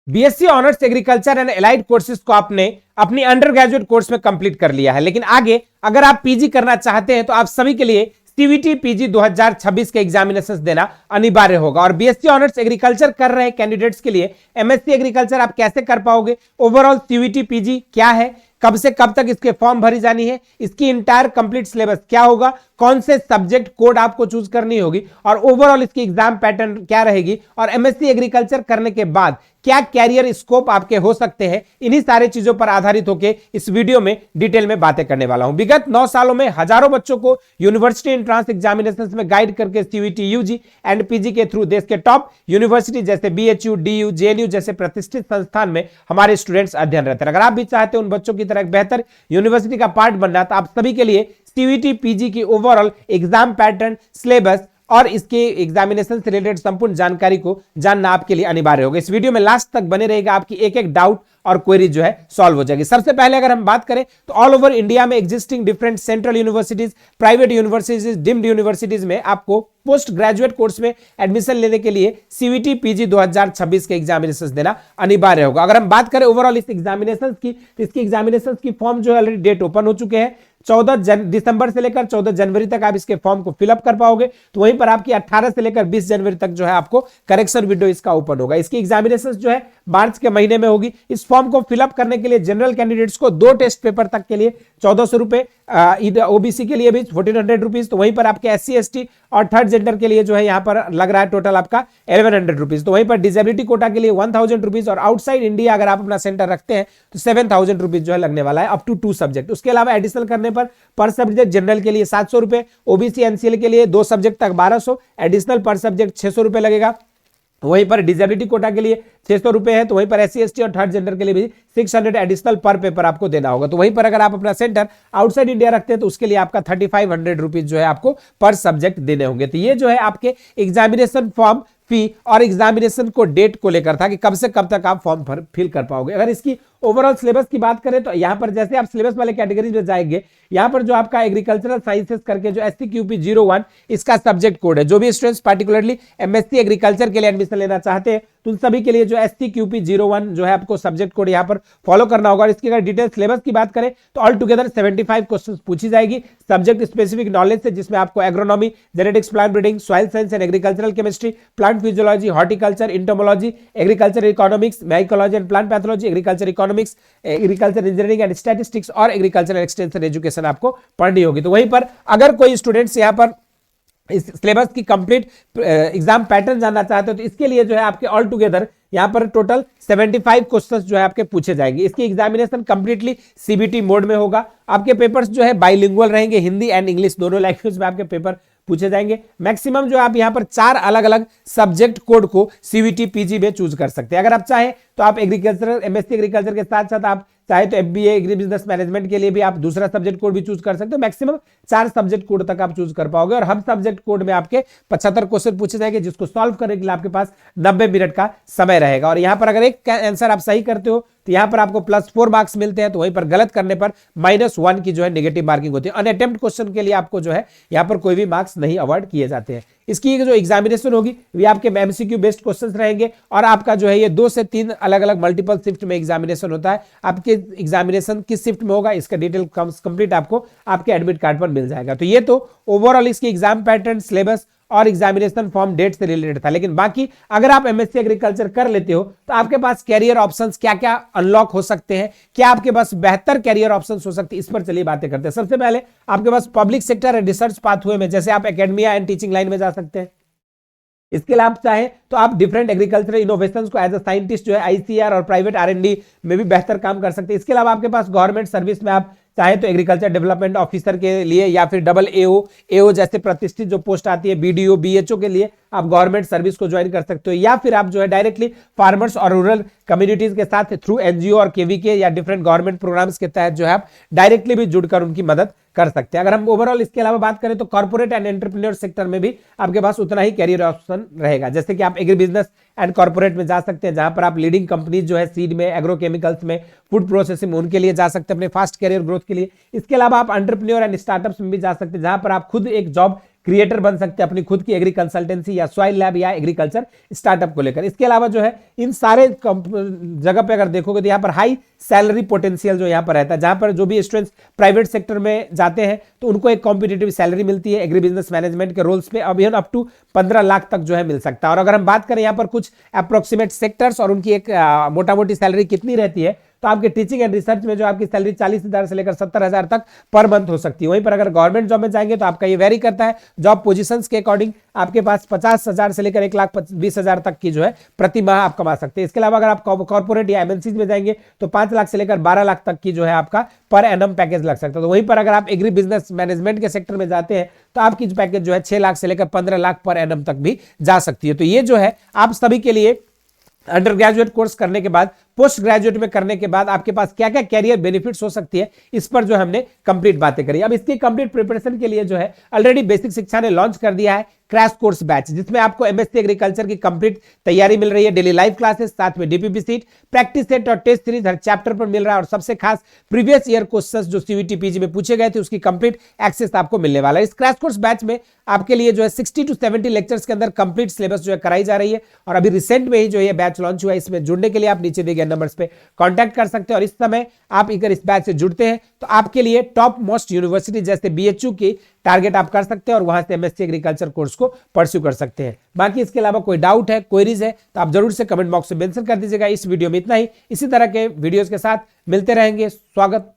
BSc honours agriculture and allied courses को आपने अपनी अंडर ग्रेजुएट कोर्स में कंप्लीट कर लिया है, लेकिन आगे अगर आप पीजी करना चाहते हैं तो आप सभी के लिए सीवीटी पीजी 2026 के एग्जामिनेशंस देना अनिवार्य होगा। और बीएससी ऑनर्स एग्रीकल्चर कर रहे कैंडिडेट्स के लिए एमएससी एग्रीकल्चर आप कैसे कर पाओगे, ओवरऑल सीवीटी पीजी क्या है, कब से कब तक इसके फॉर्म भरी जानी है, इसकी इंटायर कंप्लीट सिलेबस क्या होगा, कौन से सब्जेक्ट कोड आपको चूज करनी होगी और ओवरऑल इसकी एग्जाम पैटर्न क्या रहेगी, और एमएससी एग्रीकल्चर करने के बाद क्या कैरियर स्कोप आपके हो सकते हैं, इन्हीं सारे चीजों पर आधारित होकर इस वीडियो में डिटेल में बातें करने वाला हूं। विगत 9 सालों में हजारों बच्चों को यूनिवर्सिटी एंट्रेंस एग्जामिनेशंस में गाइड करके सीवीटी यूजी एंड पीजी के थ्रू देश के टॉप यूनिवर्सिटी जैसे बीएचयू, डीयू, जेएनयू जैसे प्रतिष्ठित संस्थान में हमारे स्टूडेंट्स अध्ययन रहते हैं। अगर आप भी चाहते हैं उन बच्चों की तरह एक बेहतर यूनिवर्सिटी का पार्ट बनना, तो आप सभी के लिए सीवीटी पीजी की ओवरऑल एग्जाम पैटर्न, सिलेबस और इसके एग्जामिनेशन से रिलेटेड संपूर्ण जानकारी को जानना आपके लिए अनिवार्य होगा। इस वीडियो में लास्ट तक बने रहेगा, आपकी एक एक डाउट और क्वेरी जो है सॉल्व हो जाएगी। सबसे पहले अगर हम बात करें तो ऑल ओवर इंडिया में existing different central universities, private universities, deemed universities में आपको पोस्ट ग्रेजुएट कोर्स में एडमिशन लेने के लिए सीवीटी पीजी 2026 के एग्जामिनेशंस देना अनिवार्य होगा। अगर हम बात करें ओवरऑल इस एग्जामिनेशंस की, तो इसकी एग्जामिनेशंस की फॉर्म जो है ऑलरेडी डेट ओपन हो चुके हैं। 14 दिसंबर से लेकर 14 जनवरी तक आप इसके फॉर्म को फिलअप कर पाओगे, तो वहीं पर आपकी 18 से लेकर 20 जनवरी तक जो है आपको करेक्शन विंडो इसका ओपन होगा। इसकी एग्जामिनेशंस जो है मार्च के महीने में होगी। इस फॉर्म को फिलअप करने के लिए जनरल कैंडिडेट्स को 2 टेस्ट पेपर तक के लिए 1400 रुपए, ओबीसी के लिए भी 1400 रुपीज, तो वहीं पर आपके एससी एसटी और थर्ड जेंडर के लिए जो है यहां पर लग रहा है टोटल आपका 1100 रुपीज, तो वहीं पर डिसेबिलिटी कोटा के लिए 1000 रुपीज, और आउटसाइड इंडिया अगर आप अपना सेंटर रखते हैं तो 7000 रुपीज जो है लगने वाला है अप टू 2 सब्जेक्ट। उसके अलावा एडिशनल करने पर सब्जेक्ट जनरल के लिए 700 रुपए, ओबीसी एनसीएल के लिए 2 सब्जेक्ट तक 1200, एडिशनल पर सब्जेक्ट 600 रुपए लगेगा। वहीं पर डिसेबिलिटी कोटा के लिए 600 रुपए है, तो वहीं पर एससी एसटी और थर्ड जेंडर के लिए भी 600 एडिशनल पर पेपर आपको देना होगा। तो वहीं पर अगर आप अपना सेंटर आउटसाइड इंडिया रखते हैं तो उसके लिए आपका 3500 रुपीज जो है आपको पर सब्जेक्ट देने होंगे। तो ये जो है आपके एग्जामिनेशन फॉर्म फी और एग्जामिनेशन को डेट को लेकर था कि कब से कब तक आप फॉर्म फिल कर पाओगे। अगर इसकी ओवरऑल सिलेबस की बात करें तो यहां पर जैसे आप सिलेबस वाले कैटेगरी में जाएंगे, यहां पर जो आपका एग्रीकल्चरल साइंसेस करके जो SCQP 01 इसका सब्जेक्ट कोड है, जो भी स्टूडेंट्स पार्टिकुलरली एमएससी एग्रीकल्चर के लिए एडमिशन लेना चाहते हैं तो उन सभी के लिए जो SCQP 01 जो है आपको सब्जेक्ट कोड यहां पर फॉलो करना होगा। और इसकी अगर डिटेल सिलेबस की बात करें तो ऑल टुगेदर 75 क्वेश्चन पूछी जाएगी सब्जेक्ट स्पेसिफिक नॉलेज से, जिसमें आपको agronomy, genetics, plant breeding, soil science and agricultural chemistry, plant physiology, horticulture, entomology, agriculture economics, mycology and plant pathology, agriculture economics, agriculture engineering and statistics और agriculture extension education आपको पढ़नी होगी। तो वहीं पर अगर कोई स्टूडेंट्स यहां पर इस सिलेबस की कंप्लीट एग्जाम पैटर्न जानना चाहते हो तो इसके लिए जो है आपके ऑल टुगेदर यहां पर टोटल 75 क्वेश्चंस जो है आपके पूछे जाएंगे। इसकी एग्जामिनेशन कंप्लीटली सीबीटी मोड में होगा। आपके पेपर्स जो है बाइलिंगुअल रहेंगे, हिंदी एंड इंग्लिश दोनों लैंग्वेज में आपके पेपर पूछे जाएंगे। मैक्सिमम जो आप यहां पर 4 अलग अलग सब्जेक्ट कोड को सीवीटी पीजी में चूज कर सकते हैं। अगर आप चाहें तो आप एग्रीकल्चर, एमएससी एग्रीकल्चर के साथ साथ आप चाहे तो एफबीए एग्री बिजनेस मैनेजमेंट के लिए भी आप दूसरा सब्जेक्ट कोड भी चूज कर सकते हो। मैक्सिमम 4 सब्जेक्ट कोड तक आप चूज कर पाओगे और हर सब्जेक्ट कोड में आपके 75 क्वेश्चन पूछे जाएंगे, जिसको सॉल्व करने के लिए आपके पास 90 मिनट का समय रहेगा। और यहां पर अगर एक आंसर आप सही करते हो तो यहां पर आपको +4 मार्क्स मिलते हैं, तो वहीं पर गलत करने पर -1 की जो है नेगेटिव मार्किंग होती है। अनअटेम्प्ट क्वेश्चन के लिए आपको जो है यहां पर कोई भी मार्क्स नहीं अवॉर्ड किए जाते हैं। इसकी जो एग्जामिनेशन होगी वे आपके एमसीक्यू बेस्ड क्वेश्चंस रहेंगे और आपका जो है ये 2 से 3 अलग अलग मल्टीपल शिफ्ट में एग्जामिनेशन होता है। आपके एग्जामिनेशन किस शिफ्ट में होगा इसका डिटेल कंप्लीट आपको आपके एडमिट कार्ड पर मिल जाएगा। तो ये तो ओवरऑल इसकी एग्जाम पैटर्न, सिलेबस और एग्जामिनेशन फॉर्म डेट से रिलेटेड था। लेकिन बाकी अगर आप एमएससी एग्रीकल्चर कर लेते हो तो आपके पास कैरियर ऑप्शंस क्या क्या अनलॉक हो सकते हैं, क्या आपके पास बेहतर कैरियर ऑप्शंस हो सकते हैं, इस पर चलिए बातें करते हैं। सबसे पहले आपके पास public sector and research pathway में जैसे आप एकेडमिया एंड टीचिंग लाइन में जा सकते हैं। इसके अलावा आप चाहें तो आप डिफरेंट एग्रीकल्चरल इनोवेशंस को एज अ साइंटिस्ट जो है आईसीआर और प्राइवेट आरएनडी में भी बेहतर काम कर सकते हैं। इसके अलावा आपके पास गवर्नमेंट सर्विस में आप चाहे तो एग्रीकल्चर डेवलपमेंट ऑफिसर के लिए या फिर AAO जैसे प्रतिष्ठित जो पोस्ट आती है, BDO, BHO के लिए आप गवर्नमेंट सर्विस को ज्वाइन कर सकते हो, या फिर आप जो है डायरेक्टली फार्मर्स और रूरल कम्युनिटीज के साथ थ्रू एनजीओ और केवीके या डिफरेंट गवर्नमेंट प्रोग्राम्स के तहत जो है आप डायरेक्टली भी जुड़कर उनकी मदद कर सकते हैं। अगर हम ओवरऑल इसके अलावा बात करें तो कॉर्पोरेट एंड एंटरप्रेन्योर सेक्टर में भी आपके पास उतना ही कैरियर ऑप्शन रहेगा। जैसे कि आप एग्री बिजनेस एंड कॉर्पोरेट में जा सकते हैं, जहां पर आप लीडिंग कंपनीज जो है सीड में, एग्रोकेमिकल्स में, फूड प्रोसेसिंग में, उनके लिए जा सकते हैं अपने फास्ट कैरियर ग्रोथ के लिए। इसके अलावा आप एंटरप्रेन्योर एंड स्टार्टअप्स में भी जा सकते हैं, जहां पर आप खुद एक जॉब क्रिएटर बन सकते हैं अपनी खुद की एग्री कंसल्टेंसी या सॉइल लैब या एग्रीकल्चर स्टार्टअप को लेकर। इसके अलावा जो है इन सारे जगह पे अगर देखोगे तो यहाँ पर हाई सैलरी पोटेंशियल जो यहाँ पर रहता है, जहां पर जो भी स्टूडेंट्स प्राइवेट सेक्टर में जाते हैं तो उनको एक कॉम्पिटिटिव सैलरी मिलती है एग्री बिजनेस मैनेजमेंट के रोल्स पे, अभी अप टू 15 लाख तक जो है मिल सकता है। और अगर हम बात करें यहाँ पर कुछ अप्रोक्सीमेट सेक्टर्स और उनकी एक मोटा मोटी सैलरी कितनी रहती है, तो आपके टीचिंग एंड रिसर्च में जो आपकी सैलरी 40,000 से लेकर 70,000 तक पर मंथ हो सकती है। वहीं पर अगर गवर्नमेंट जॉब में जाएंगे तो आपका ये वेरी करता है जॉब पोजीशंस के अकॉर्डिंग, आपके पास 50,000 से लेकर 1,20,000 तक की जो है प्रति माह आप कमा सकते हैं। इसके अलावा अगर आप कॉर्पोरेट या एमएनसी में जाएंगे तो 5 लाख से लेकर 12 लाख तक की जो है आपका पर एनम पैकेज लग सकता है। तो वहीं पर अगर आप एग्री बिजनेस मैनेजमेंट के सेक्टर में जाते हैं तो आपकी पैकेज जो है 6 लाख से लेकर 15 लाख पर एनम तक भी जा सकती है। तो ये जो है आप सभी के लिए अंडर ग्रेजुएट कोर्स करने के बाद, पोस्ट ग्रेजुएट में करने के बाद आपके पास क्या क्या कैरियर बेनिफिट्स हो सकती है, इस पर जो हमने कंप्लीट बातें करी। अब इसकी कंप्लीट प्रिपरेशन के लिए जो है ऑलरेडी बेसिक शिक्षा ने लॉन्च कर दिया है क्रैश कोर्स बैच, जिसमें आपको एमएससी एग्रीकल्चर की कंप्लीट तैयारी मिल रही है, डेली लाइव क्लासेस, साथ में डीपीपी सीट, प्रैक्टिस सेट और टेस्ट सीरीज हर चैप्टर पर मिल रहा है। और सबसे खास प्रीवियस ईयर क्वेश्चंस जो सीवीटी पीजी में पूछे गए थे उसकी कंप्लीट एक्सेस आपको मिलने वाला है। इस क्रैश कोर्स बैच में आपके लिए जो है 60 to 70 लेक्चर्स के अंदर कंप्लीट सिलेबस जो है कराई जा रही है। और अभी रिसेंट में ही जो ये बैच लॉन्च हुआ है, इसमें जुड़ने के लिए आप नीचे दिए गए नंबर्स पे कांटेक्ट कर सकते हैं। और इस समय आप अगर इस बैच से जुड़ते हैं तो आपके लिए टॉप मोस्ट यूनिवर्सिटी जैसे बीएचयू की टारगेट आप कर सकते हैं और वहां से एमएससी एग्रीकल्चर कोर्स को परस्यू कर सकते हैं। बाकी इसके अलावा कोई डाउट है, क्वेरीज है तो आप जरूर से कमेंट बॉक्स में मेंशन कर दीजिएगा। इस वीडियो में इतना ही, इसी तरह के वीडियोस के साथ मिलते रहेंगे। स्वागत।